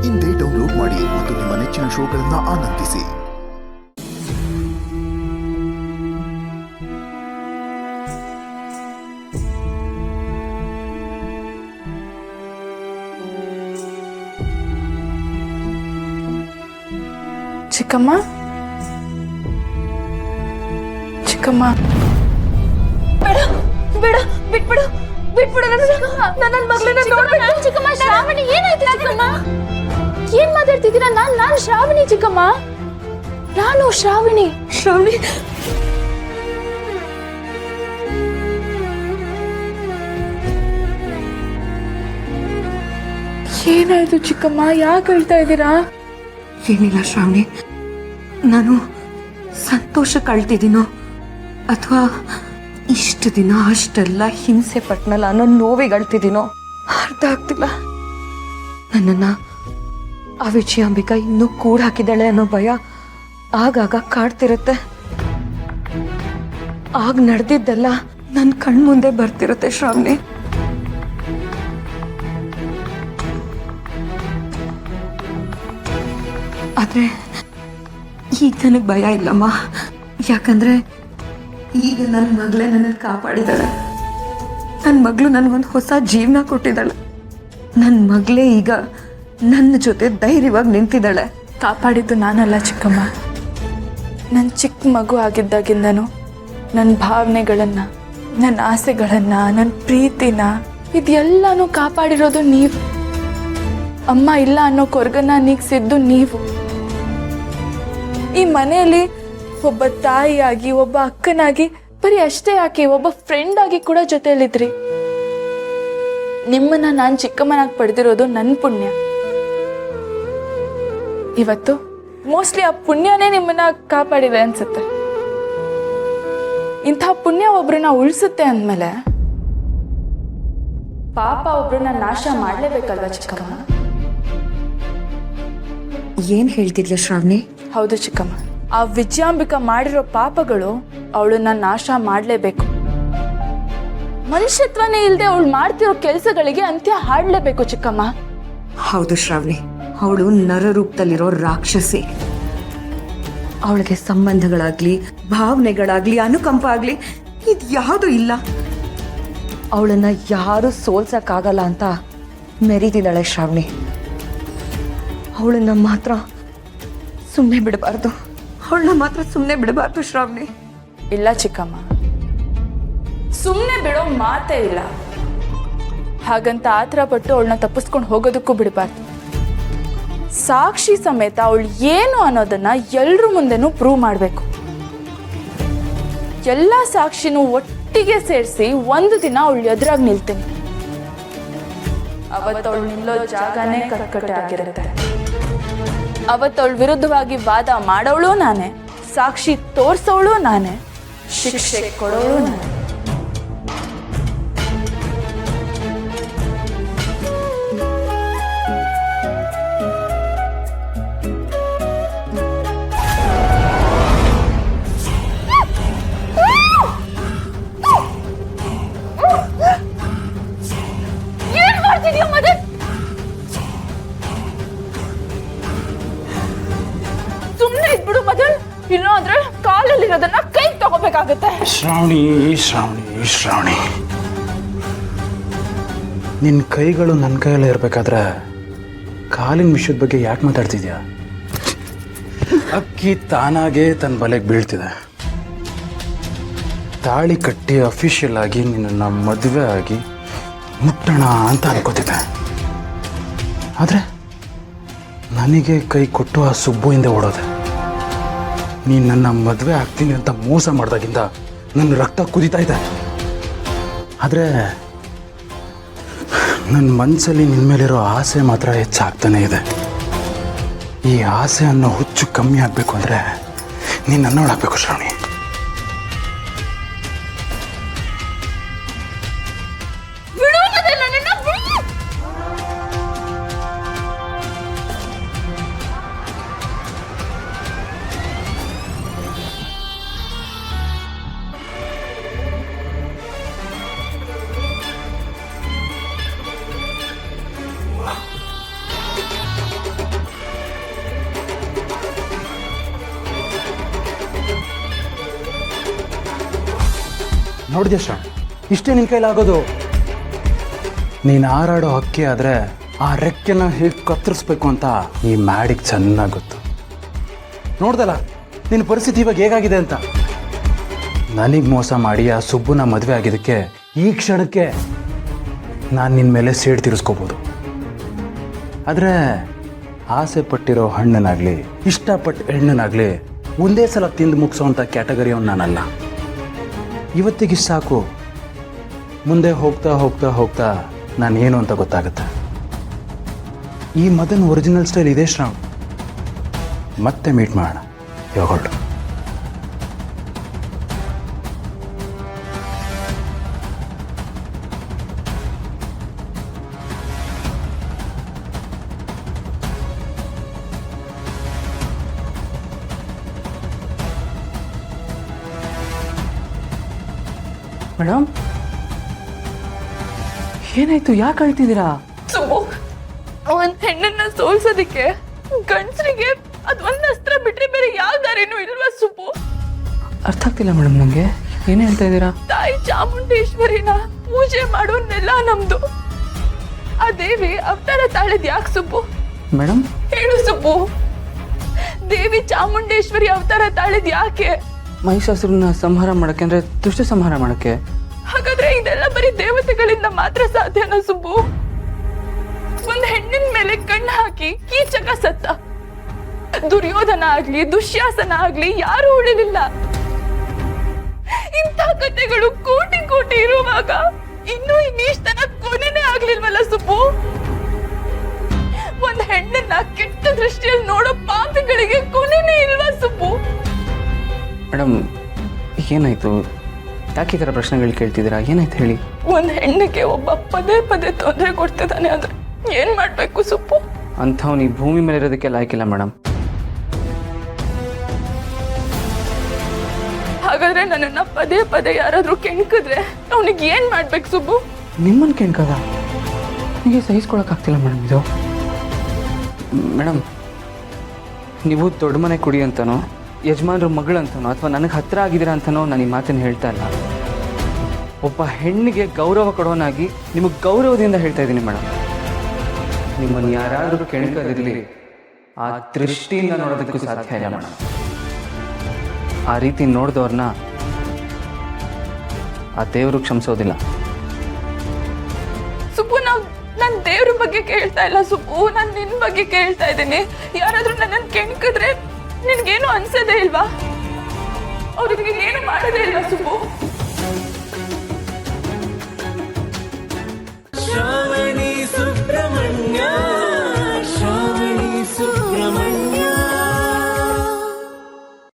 ಇಂದೇ ಡೌನ್ಲೋಡ್ ಮಾಡಿ ಮತ್ತು ನಿಮ್ಮ ನೆಚ್ಚಿನ ಶೋಗಳನ್ನು ಆನಂದಿಸಿ. ಚಿಕ್ಕಮ್ಮ, ಚಿಕ್ಕಮ್ಮ, ಬೇಡ ಬೇಡ, ಬಿಟ್ಬಿಡು ಬಿಟ್ಬಿಡು. ನನ್ನ ಮಗಳನ್ನ ನೋಡ್ಬೇಡ ಚಿಕ್ಕಮ್ಮ. ಶ್ರಾವಣಿ, ಏನಾಯ್ತು ಚಿಕ್ಕಮ್ಮ? ಏನ್ ಮಾತಾಡ್ತಿದ್ದೀರಾ? ನಾನು ಶ್ರಾವಣಿ ಚಿಕ್ಕಮ್ಮ, ನಾನು ಶ್ರಾವಣಿ. ಶ್ರಾವಣಿ, ಏನಾಯ್ತು ಚಿಕ್ಕಮ್ಮ? ಯಾಕೆ ಹೇಳ್ತಾ ಇದ್ದೀರಾ? ಏನಿಲ್ಲ ಶ್ರಾವಣಿ, ನಾನು ಸಂತೋಷ ಕಳ್ತಿದ್ದೀನೋ ಅಥವಾ ಇಷ್ಟು ದಿನ ಅಷ್ಟೆಲ್ಲ ಹಿಂಸೆ ಪಟ್ನಲ್ಲ ಅನ್ನೋ ನೋವಿಗೆ ಅಳ್ತಿದ್ದೀನೋ ಅರ್ಥ ಆಗ್ತಿಲ್ಲ. ನನ್ನನ್ನು ಆ ವಿಜಯಾಂಬಿಕಾ ಇನ್ನೂ ಕೂಡ ಹಾಕಿದ್ದಾಳೆ ಅನ್ನೋ ಭಯ ಆಗಾಗ ಕಾಡ್ತಿರುತ್ತೆ. ಆಗ ನಡೆದಿದ್ದೆಲ್ಲ ನನ್ನ ಕಣ್ಮುಂದೆ ಬರ್ತಿರುತ್ತೆ ಶ್ರಾವಣಿ. ಆದ್ರೆ ಈಗ ನನಗೆ ಭಯ ಇಲ್ಲಮ್ಮ. ಯಾಕಂದ್ರೆ ಈಗ ನನ್ನ ಮಗಳೇ ನನ್ನನ್ನು ಕಾಪಾಡಿದಾಳೆ. ನನ್ನ ಮಗಳು ನನಗೊಂದು ಹೊಸ ಜೀವನ ಕೊಟ್ಟಿದ್ದಾಳೆ. ನನ್ನ ಮಗಳೇ ಈಗ ನನ್ನ ಜೊತೆ ಧೈರ್ಯವಾಗಿ ನಿಂತಿದ್ದಾಳೆ. ಕಾಪಾಡಿದ್ದು ನಾನಲ್ಲ ಚಿಕ್ಕಮ್ಮ. ನನ್ನ ಚಿಕ್ಕ ಮಗು ಆಗಿದ್ದಾಗಿಂದನೂ ನನ್ನ ಭಾವನೆಗಳನ್ನು, ನನ್ನ ಆಸೆಗಳನ್ನು, ನನ್ನ ಪ್ರೀತಿನ ಇದೆಲ್ಲನೂ ಕಾಪಾಡಿರೋದು ನೀವು. ಅಮ್ಮ ಇಲ್ಲ ಅನ್ನೋ ಕೊರಗನ್ನ ನೀಗಿಸಿದ್ದು ನೀವು. ಈ ಮನೆಯಲ್ಲಿ ಒಬ್ಬ ತಾಯಿಯಾಗಿ, ಒಬ್ಬ ಅಕ್ಕನಾಗಿ, ಬರೀ ಅಷ್ಟೇ ಯಾಕೆ ಒಬ್ಬ ಫ್ರೆಂಡ್ ಆಗಿ ಕೂಡ ಜೊತೆಯಲ್ಲಿದ್ರಿ. ನಿಮ್ಮನ್ನ ನಾನು ಚಿಕ್ಕಮ್ಮನಾಗಿ ಪಡೆದಿರೋದು ನನ್ನ ಪುಣ್ಯ. ಇವತ್ತು ಮೋಸ್ಟ್ಲಿ ಆ ಪುಣ್ಯನೇ ನಿಮ್ಮನ್ನ ಕಾಪಾಡಿದೆ ಅನ್ಸುತ್ತೆ. ಇಂಥ ಪುಣ್ಯ ಒಬ್ರನ್ನ ಉಳಿಸುತ್ತೆ ಅಂದಮೇಲೆ ಪಾಪ ಒಬ್ರನ್ನ ನಾಶ ಮಾಡಲೇಬೇಕಲ್ವಾ ಚಿಕ್ಕಮ್ಮ? ಏನ್ ಹೇಳ್ತಿದ್ಲ ಶ್ರಾವಣಿ? ಹೌದು ಚಿಕ್ಕಮ್ಮ, ಆ ವಿಜಯಾಂಬಿಕಾ ಮಾಡಿರೋ ಪಾಪಗಳು ಅವಳನ್ನ ನಾಶ ಮಾಡಲೇಬೇಕು. ಮನುಷ್ಯತ್ವನೇ ಇಲ್ಲದೆ ಅವಳು ಮಾಡ್ತಿರೋ ಕೆಲಸಗಳಿಗೆ ಅಂತ್ಯ ಹಾಡಲೇಬೇಕು ಚಿಕ್ಕಮ್ಮ. ಹೌದು ಶ್ರಾವಣಿ, ಅವಳು ನರರೂಪದಲ್ಲಿರೋ ರಾಕ್ಷಸಿ. ಅವಳಿಗೆ ಸಂಬಂಧಗಳಾಗ್ಲಿ, ಭಾವನೆಗಳಾಗ್ಲಿ, ಅನುಕಂಪ ಆಗ್ಲಿ ಇದ್ಯಾವುದೂ ಇಲ್ಲ. ಅವಳನ್ನ ಯಾರು ಸೋಲ್ಸಕ್ಕಾಗಲ್ಲ ಅಂತ ಮೆರೀತಿದ್ದಾಳೆ ಶ್ರಾವಣಿ. ಅವಳನ್ನ ಮಾತ್ರ ಸುಮ್ಮನೆ ಬಿಡಬಾರ್ದು. ಅವಳನ್ನ ಮಾತ್ರ ಸುಮ್ಮನೆ ಬಿಡಬಾರ್ದು ಶ್ರಾವಣಿ. ಇಲ್ಲ ಚಿಕ್ಕಮ್ಮ, ಸುಮ್ಮನೆ ಬಿಡೋ ಮಾತೇ ಇಲ್ಲ. ಹಾಗಂತ ಆತರ ಪಟ್ಟು ಅವಳನ್ನ ತಪ್ಪಿಸ್ಕೊಂಡು ಹೋಗೋದಕ್ಕೂ ಬಿಡಬಾರ್ದು. ಸಾಕ್ಷಿ ಸಮೇತ ಅವಳು ಏನು ಅನ್ನೋದನ್ನ ಎಲ್ರ ಮುಂದೆನೂ ಪ್ರೂವ್ ಮಾಡಬೇಕು. ಎಲ್ಲ ಸಾಕ್ಷಿನೂ ಒಟ್ಟಿಗೆ ಸೇರಿಸಿ ಒಂದು ದಿನ ಅವಳು ಎದುರಾಗಿ ನಿಲ್ತೀನಿ. ಅವತ್ತು ಅವಳು ನಿಲ್ಲೋ ಜಾಗನೇ ಕರ್ಕಟೆ ಆಗಿರುತ್ತೆ. ಅವತ್ತವಳ ವಿರುದ್ಧವಾಗಿ ವಾದ ಮಾಡೋಳು ನಾನೇ, ಸಾಕ್ಷಿ ತೋರ್ಸೋಳು ನಾನೇ, ಶಿಕ್ಷೆ ಕೊಡೋಳು ನಾನೇ. ಏನ್ ಮಾಡ್ತಿದ್ಯಾ ಮದನ್? ಸುಮ್ಮನೆ ಇದ್ಬಿಡು ಮದನ್, ಇಲ್ಲಾಂದ್ರೆ ಕಾಲಲ್ಲಿರೋದನ್ನ ಕೈ ತಗೋಬೇಕಾಗತ್ತೆ. ಶ್ರಾವಣಿ, ಶ್ರಾವಣಿ, ಶ್ರಾವಣಿ, ನಿನ್ನ ಕೈಗಳು ನನ್ನ ಕೈಯಲ್ಲೇ ಇರಬೇಕಾದ್ರೆ ಕಾಲಿನ ವಿಷಯದ ಬಗ್ಗೆ ಯಾಕೆ ಮಾತಾಡ್ತಿದ್ಯಾ? ಅಕ್ಕಿ ತಾನಾಗೆ ತನ್ನ ಬಲೆಗೆ ಬೀಳ್ತಿದೆ. ತಾಳಿ ಕಟ್ಟಿ ಅಫಿಷಿಯಲ್ ಆಗಿ ನಿನ್ನ ಮದುವೆ ಆಗಿ ಮುಟ್ಟೋಣ ಅಂತ ಅನ್ಕೋತಿದ್ದೆ. ಆದರೆ ನನಗೆ ಕೈ ಕೊಟ್ಟು ಆ ಸುಬ್ಬು ಹಿಂದೆ ಓಡೋದೆ. ನೀನು ನನ್ನ ಮದುವೆ ಆಗ್ತೀನಿ ಅಂತ ಮೋಸ ಮಾಡಿದಾಗಿಂದ ನನ್ನ ರಕ್ತ ಕುದೀತಾ ಇದೆ. ಆದರೆ ನನ್ನ ಮನಸ್ಸಲ್ಲಿ ನಿನ್ನ ಮೇಲಿರೋ ಆಸೆ ಮಾತ್ರ ಹೆಚ್ಚಾಗ್ತಾನೆ ಇದೆ. ಈ ಆಸೆ ಅನ್ನೋ ಹುಚ್ಚು ಕಮ್ಮಿ ಆಗಬೇಕು ಅಂದರೆ ನೀನು ನನ್ನೋಡಾಗಬೇಕು ಶ್ರಾವಣಿ. ನೋಡಿದೆ ಶ್ರಾವಣ್, ಇಷ್ಟೇ ನಿನ್ನ ಕೈಲಾಗೋದು. ನೀನು ಹಾರಾಡೋ ಹಕ್ಕಿ ಆದರೆ ಆ ರೆಕ್ಕೆನ ಹೇಗೆ ಕತ್ತರಿಸ್ಬೇಕು ಅಂತ ಈ ಮ್ಯಾಡಿಗೆ ಚೆನ್ನಾಗಿ ಗೊತ್ತು. ನೋಡ್ದಲ್ಲ ನಿನ್ನ ಪರಿಸ್ಥಿತಿ ಇವಾಗ ಹೇಗಾಗಿದೆ ಅಂತ. ನನಗೆ ಮೋಸ ಮಾಡಿ ಆ ಸುಬ್ಬುನ ಮದುವೆ ಆಗಿದ್ದಕ್ಕೆ ಈ ಕ್ಷಣಕ್ಕೆ ನಾನು ನಿನ್ನ ಮೇಲೆ ಸೇಡು ತೀರಿಸ್ಕೋಬೋದು. ಆದರೆ ಆಸೆ ಪಟ್ಟಿರೋ ಹಣ್ಣನಾಗಲಿ ಇಷ್ಟಪಟ್ಟು ಹೆಣ್ಣನಾಗಲಿ ಒಂದೇ ಸಲ ತಿಂದು ಮುಗಿಸೋವಂಥ ಕ್ಯಾಟಗರಿಯವನು ನಾನಲ್ಲ. ಇವತ್ತಿಗೆ ಸಾಕು, ಮುಂದೆ ಹೋಗ್ತಾ ಹೋಗ್ತಾ ಹೋಗ್ತಾ ನಾನು ಏನು ಅಂತ ಗೊತ್ತಾಗುತ್ತೆ. ಈ ಮದನ್ ಒರಿಜಿನಲ್ ಸ್ಟೈಲ್ ಇದೆ ಶ್ರಾವಣ್. ಮತ್ತೆ ಮೀಟ್ ಮಾಡೋಣ. ಇವಾಗ ಹೊರಡು. ಮೇಡಮ್, ಏನಾಯ್ತು? ಯಾಕೆ ಅಳ್ತಿದ್ದೀರಾ? ಸುಬ್ಬು, ಒಂದ್ ಹೆಣ್ಣನ್ನ ಸೋಲ್ಸೋದಿಕ್ಕೆ ಗಂಡಸರಿಗೆ ಅದ್ ಒಂದ್ ಅಸ್ತ್ರ ಬಿಟ್ರೆ ಬೇರೆ ಯಾವ ದಾರಿನೂ ಇಲ್ವಾ ಸುಬ್ಬು? ಅರ್ಥ ಆಗ್ತಿಲ್ಲ ಮೇಡಮ್ ನನಗೆ. ಏನೇ ಹೇಳ್ತಾ ಇದ್ದೀರಾ? ತಾಯಿ ಚಾಮುಂಡೇಶ್ವರಿನ ಪೂಜೆ ಮಾಡೋ ನೆಲ ನಮ್ದು. ಆ ದೇವಿ ಅವತಾರ ತಾಳಿದ್ ಯಾಕೆ ಸುಬ್ಬು? ಮೇಡಮ್, ಹೇಳು ಸುಬ್ಬು, ದೇವಿ ಚಾಮುಂಡೇಶ್ವರಿ ಅವತಾರ ತಾಳಿದ್ ಯಾಕೆ? ಮಹಿಷಾಸುರನ ಸಂಹಾರ ಮಾಡಕ್ಕೆ, ಅಂದ್ರೆ ದುಷ್ಟ ಸಂಹಾರ ಮಾಡಕ್ಕೆ. ಹಾಗಾದ್ರೆ ಇದೆಲ್ಲ ಬರೀ ದೇವತೆಗಳಿಂದ ಮಾತ್ರ ಸಾಧ್ಯನಾ ಸುಬ್ಬು? ಒಂದ್ ಹೆಣ್ಣಿನ ಮೇಲೆ ಕಣ್ಣು ಹಾಕಿ ಕೀಚಕ ಸತ್ತ. ದುರ್ಯೋಧನ ಆಗ್ಲಿ ದುಶ್ಯಾಸನ ಆಗ್ಲಿ ಯಾರು ಉಳಿಲಿಲ್ಲ. ಇಂಥ ಕಥೆಗಳು ಕೋಟಿ ಕೋಟಿ ಇರುವಾಗ ಇನ್ನೂ ಈ ನೀಷ್ಟನ ಕೊನೆನೇ ಆಗ್ಲಿಲ್ವಲ್ಲ ಸುಬ್ಬು? ಒಂದ್ ಹೆಣ್ಣನ್ನ ಕೆಟ್ಟ ದೃಷ್ಟಿಯಲ್ಲಿ ನೋಡೋ ಪಾಪಿಗಳಿಗೆ ಕೊನೆನೇ ಇಲ್ವಾ ಸುಬ್ಬು? ಮೇಡಮ್, ಏನಾಯ್ತು? ಯಾಕೆ ಈ ಥರ ಪ್ರಶ್ನೆಗಳು ಕೇಳ್ತಿದ್ದೀರಾ? ಏನಾಯ್ತು ಹೇಳಿ. ಒಂದ್ ಹೆಣ್ಣಿಗೆ ಒಬ್ಬ ಪದೇ ಪದೇ ತೊಂದರೆ ಕೊಡ್ತಿದ್ದಾನೆ ಅಂದ್ರೆ ಏನ್ ಮಾಡ್ಬೇಕು ಸುಬ್ಬು? ಅಂಥವ್ನು ಈ ಭೂಮಿ ಮೇಲೆ ಇರೋದಕ್ಕೆ ಲಾಯ್ಕಿಲ್ಲ ಮೇಡಮ್. ಹಾಗಾದ್ರೆ ನನ್ನನ್ನ ಪದೇ ಪದೇ ಯಾರಾದ್ರೂ ಕೆಣಕಿದ್ರೆ ಅವನಿಗೆ ಏನ್ ಮಾಡ್ಬೇಕು ಸುಬ್ಬು? ನಿಮ್ಮನ್ನು ಕೆಣ್ಕದ ನನಗೆ ಸಹಿಸ್ಕೊಳಕ್ಕಾಗ್ತಿಲ್ಲ ಮೇಡಮ್ ಇದು. ಮೇಡಮ್, ನೀವು ದೊಡ್ಡ ಮನೆ ಕುಡಿ ಅಂತನೋ, ಯಜಮಾನ್ರ ಮಗಳಂತನೋ, ಅಥವಾ ನನಗೆ ಹತ್ತಿರ ಆಗಿದ್ದೀರಾ ಅಂತನೋ ನಾನು ಈ ಮಾತನ್ನು ಹೇಳ್ತಾ ಇಲ್ಲ. ಒಬ್ಬ ಹೆಣ್ಣಿಗೆ ಗೌರವ ಕೊಡೋನಾಗಿ ನಿಮಗೆ ಗೌರವದಿಂದ ಹೇಳ್ತಾ ಇದ್ದೀನಿ ಮೇಡಮ್. ನಿಮ್ಮನ್ನು ಯಾರಾದರೂ ಕೆಣಕದಿರಲಿ, ಆ ದೃಷ್ಟಿಯಿಂದ ನೋಡೋದಕ್ಕೂ ಸಾಧ್ಯ ಇಲ್ಲ ಮೇಡಮ್. ಆ ರೀತಿ ನೋಡಿದವ್ರನ್ನ ಆ ದೇವರು ಕ್ಷಮಿಸೋದಿಲ್ಲ. ಸುಬ್ಬು, ನಾನ್ ದೇವ್ರ ಬಗ್ಗೆ ಕೇಳ್ತಾ ಇಲ್ಲ ಸುಬ್ಬು, ನಾನ್ ನಿನ್ ಬಗ್ಗೆ ಕೇಳ್ತಾ ಇದ್ದೀನಿ. ಯಾರಾದ್ರೂ ನನ್ನನ್ನು ಕೆಣಕಿದ್ರೆ ನಿನ್ಗೇನು ಅನ್ಸೋದೇ ಇಲ್ವಾ? ಅವ್ರಿಗೆ ಏನು ಮಾಡೋದೇ ಇಲ್ವಾ ಸುಬ್ಬು?